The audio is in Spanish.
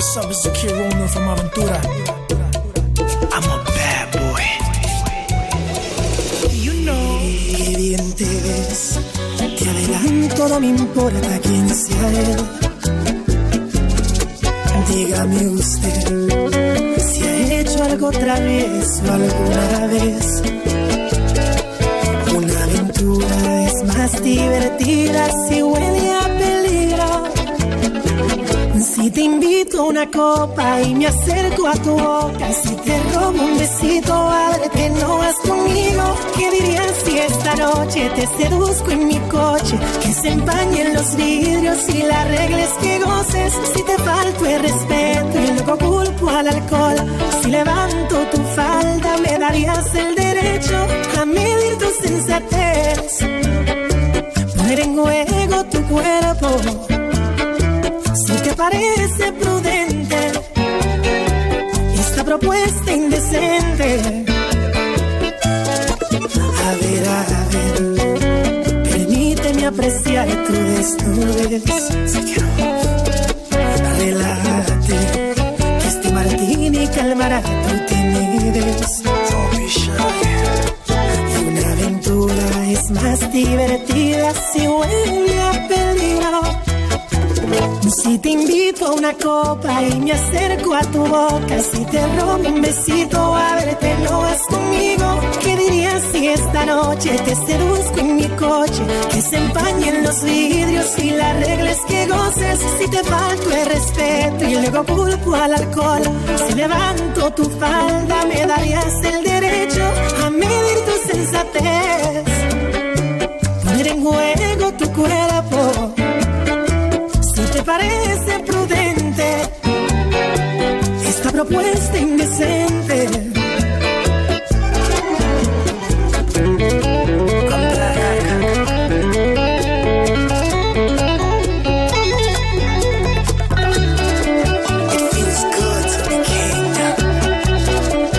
what's up? It's the Kid Roman from Aventura. I'm a bad boy. You know. Qué bien te ves. Te adelanto, no me importa quién sea él. Dígame usted si ha hecho algo travieso alguna vez. Una aventura es más divertida si huele a peligro. Si te invito a una copa y me acerco a tu boca, si te robo un besito, ábrete, no vas conmigo. ¿Qué dirías si esta noche te seduzco en mi coche? Que se empañen los vidrios y las reglas que goces. Si te falto el respeto y luego culpo al alcohol, si levanto tu falda me darías el derecho a medir tu sensatez, poner en juego tu cuerpo. Si te parece prudente esta propuesta indecente, a ver, permíteme apreciar tu desnudez. Relájate, que este martini calmará tu timidez. Y una aventura es más divertida si huele a peligro. Si te invito a una copa y me acerco a tu boca, si te robo un besito, ábrete, no vas conmigo. ¿Qué dirías si esta noche te seduzco en mi coche? Que se empañen los vidrios y las reglas que goces. Si te falto el respeto y luego culpo al alcohol, si levanto tu falda me darías el derecho a medir tu sensatez, poner en juego tu cuerpo. ¿Te parece prudente esta propuesta indecente?